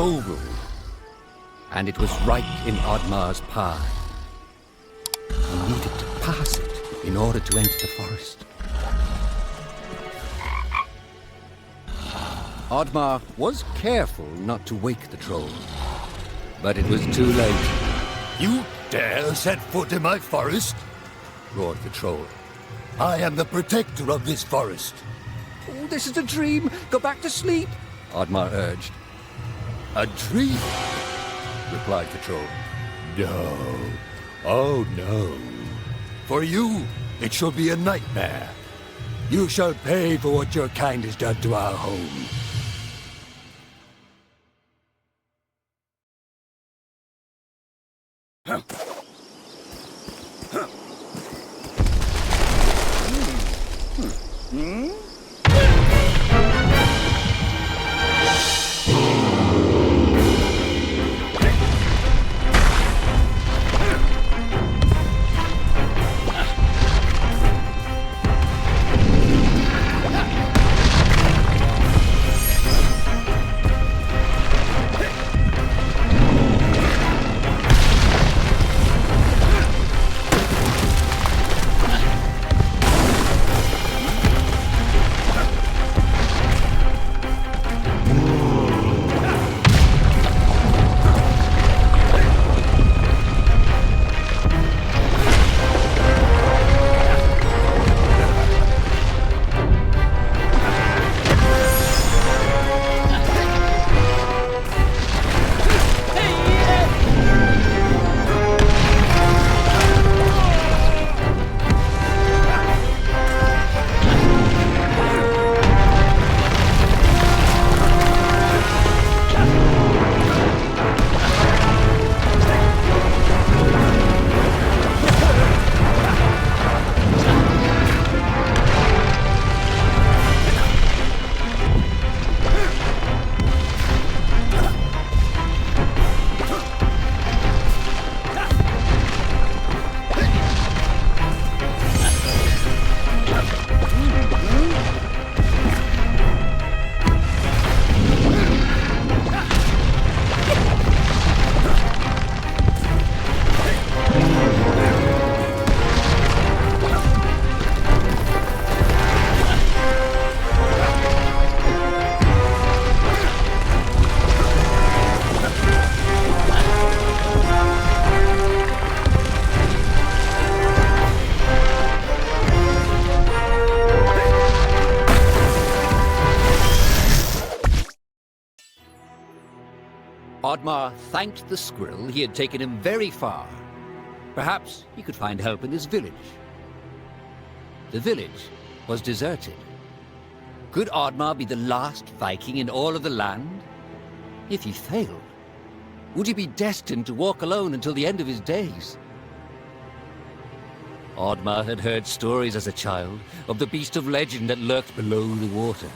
noble, and it was right in Oddmar's path. He needed to pass it in order to enter the forest. Oddmar was careful not to wake the troll, but it was too late. You dare set foot in my forest? Roared the troll. I am the protector of this forest. Oh, this is a dream. Go back to sleep, Oddmar urged. A dream? Replied the troll. No. Oh, no. For you, it shall be a nightmare. You shall pay for what your kind has done to our home. Oddmar thanked the squirrel. He had taken him very far. Perhaps he could find help in his village. The village was deserted. Could Oddmar be the last Viking in all of the land? If he failed, would he be destined to walk alone until the end of his days? Oddmar had heard stories as a child of the beast of legend that lurked below the water.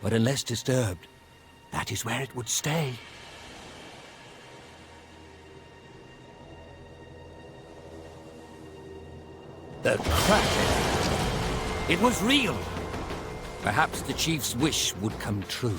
But unless disturbed, that is where it would stay. The Kraken. It was real. Perhaps the chief's wish would come true.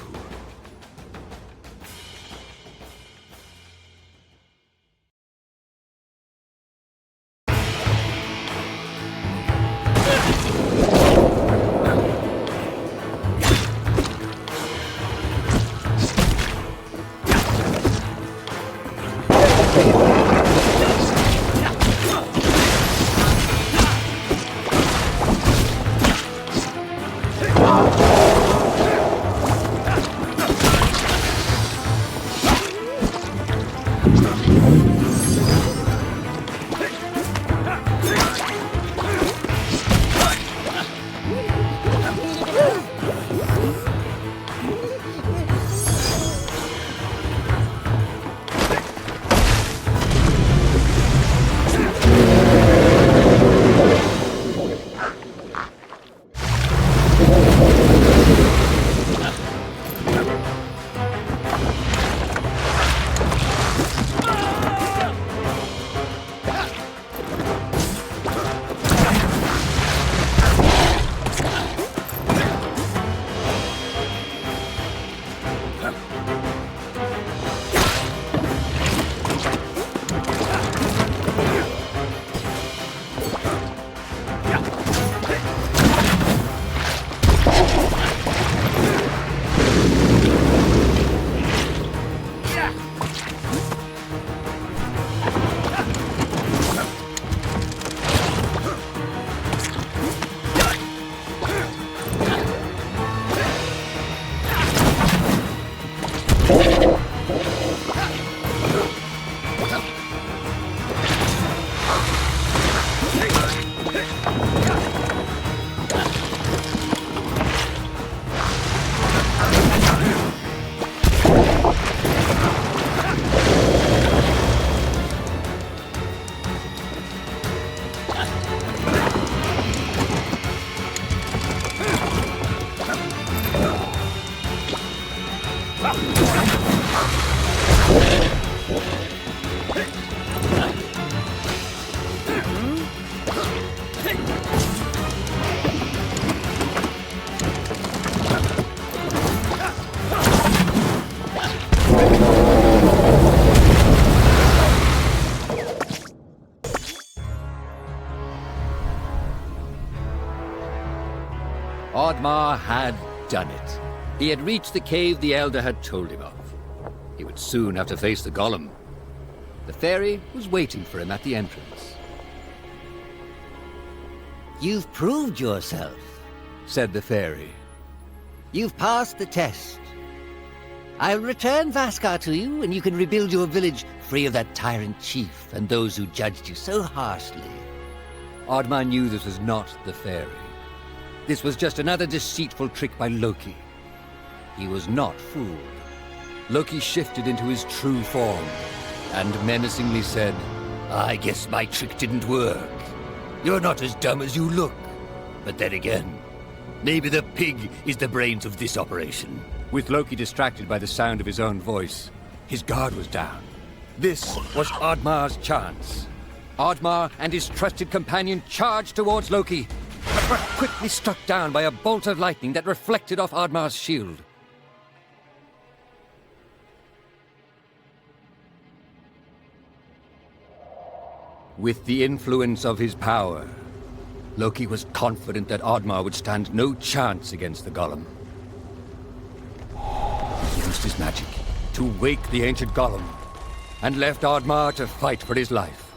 Oddmar had done it. He had reached the cave the Elder had told him of. He would soon have to face the Golem. The fairy was waiting for him at the entrance. You've proved yourself, Said the fairy. You've passed the test. I'll return Vaskar to you, and you can rebuild your village free of that tyrant chief and those who judged you so harshly. Oddmar knew this was not the fairy. This was just another deceitful trick by Loki. He was not fooled. Loki shifted into his true form and menacingly said, I guess my trick didn't work. You're not as dumb as you look. But then again, maybe the pig is the brains of this operation. With Loki distracted by the sound of his own voice, his guard was down. This was Oddmar's chance. Oddmar and his trusted companion charged towards Loki, but were quickly struck down by a bolt of lightning that reflected off Oddmar's shield. With the influence of his power, Loki was confident that Oddmar would stand no chance against the Golem. He used his magic to wake the ancient Golem and left Oddmar to fight for his life.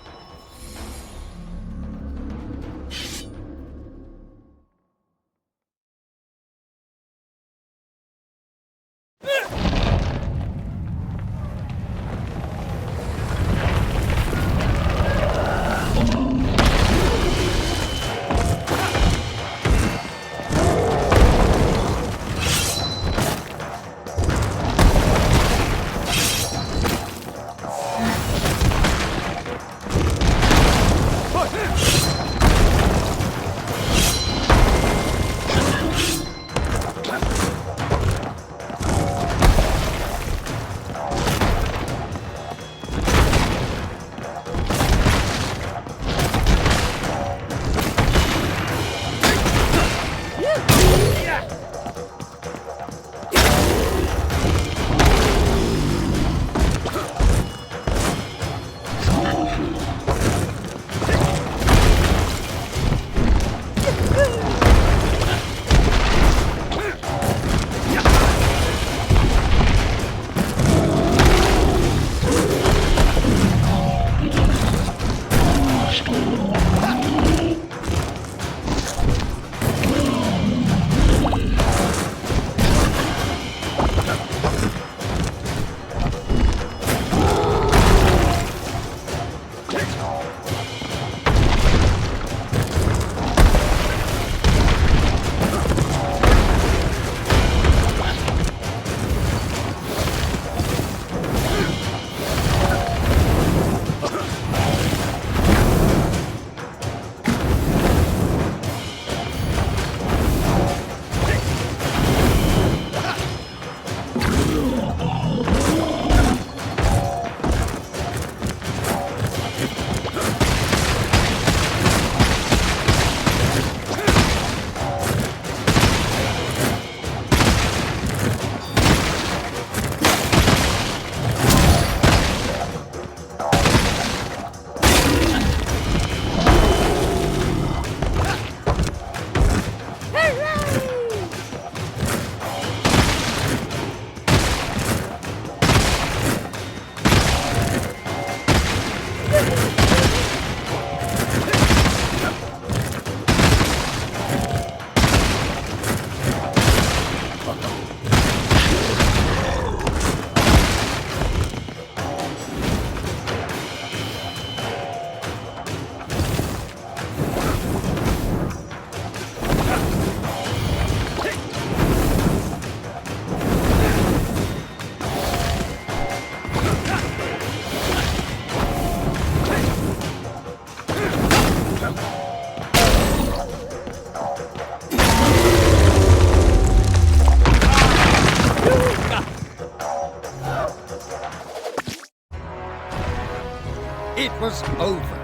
It was over.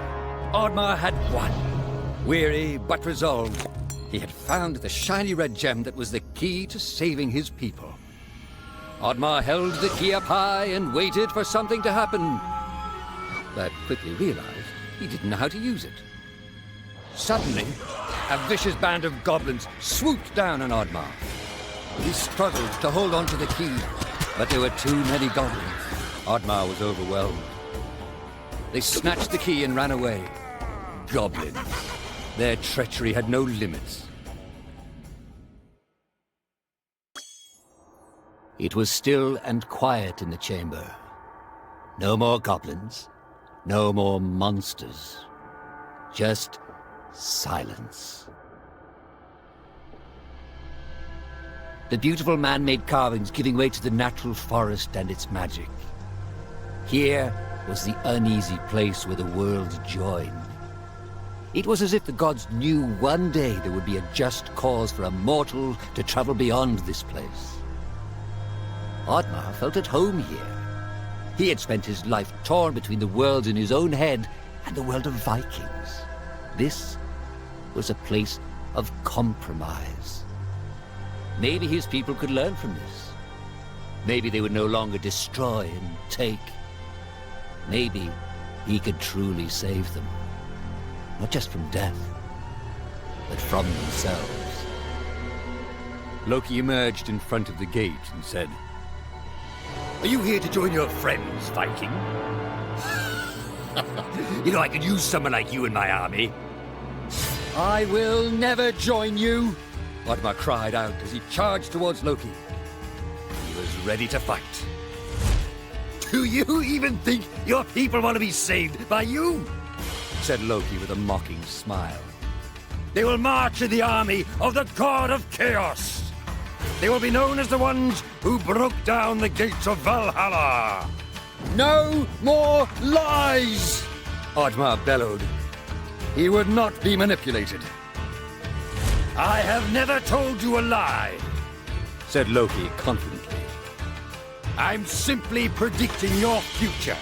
Oddmar had won. Weary but resolved, he had found the shiny red gem that was the key to saving his people. Oddmar held the key up high and waited for something to happen, but quickly realized he didn't know how to use it. Suddenly, a vicious band of goblins swooped down on Oddmar. He struggled to hold on to the key, but there were too many goblins. Oddmar was overwhelmed. They snatched the key and ran away. Goblins. Their treachery had no limits. It was still and quiet in the chamber. No more goblins. No more monsters. Just silence. The beautiful man-made carvings giving way to the natural forest and its magic. Here was the uneasy place where the worlds joined. It was as if the gods knew one day there would be a just cause for a mortal to travel beyond this place. Oddmar felt at home here. He had spent his life torn between the worlds in his own head and the world of Vikings. This was a place of compromise. Maybe his people could learn from this. Maybe they would no longer destroy and take. Maybe he could truly save them. Not just from death, but from themselves. Loki emerged in front of the gate and said, Are you here to join your friends, Viking? You know, I could use someone like you in my army. I will never join you, Oddmar cried out as he charged towards Loki. He was ready to fight. Do you even think your people want to be saved by you? Said Loki with a mocking smile. They will march in the army of the God of Chaos. They will be known as the ones who broke down the gates of Valhalla. No more lies! Oddmar bellowed. He would not be manipulated. I have never told you a lie, said Loki confidently. I'm simply predicting your future.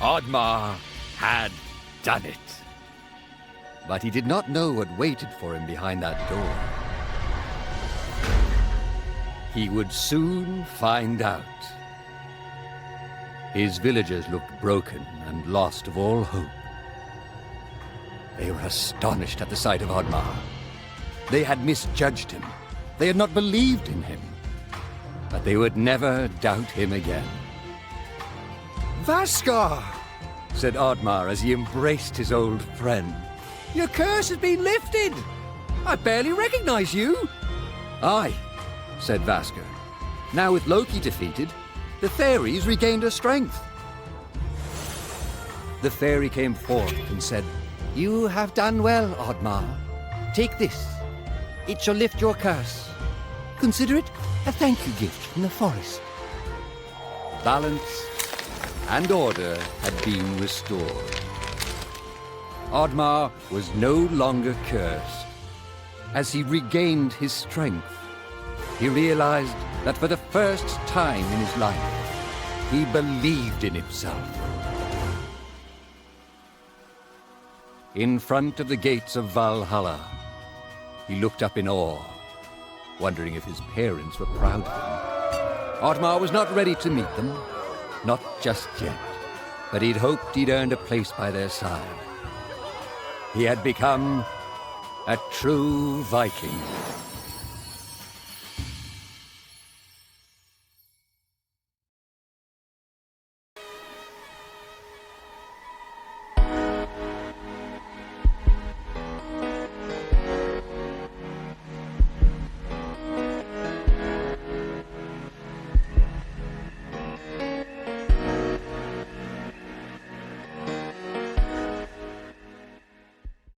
Oddmar had done it. But he did not know what waited for him behind that door. He would soon find out. His villagers looked broken and lost of all hope. They were astonished at the sight of Oddmar. They had misjudged him. They had not believed in him. But they would never doubt him again. Vaskar! Said Oddmar as he embraced his old friend. Your curse has been lifted! I barely recognize you! Aye, said Vaskar. Now with Loki defeated, the fairies regained their strength. The fairy came forth and said, You have done well, Oddmar. Take this. It shall lift your curse. Consider it a thank you gift from the forest. Balance and order had been restored. Oddmar was no longer cursed. As he regained his strength, he realized that for the first time in his life, he believed in himself. In front of the gates of Valhalla, he looked up in awe, wondering if his parents were proud of him. Oddmar was not ready to meet them, not just yet, but he'd hoped he'd earned a place by their side. He had become a true Viking.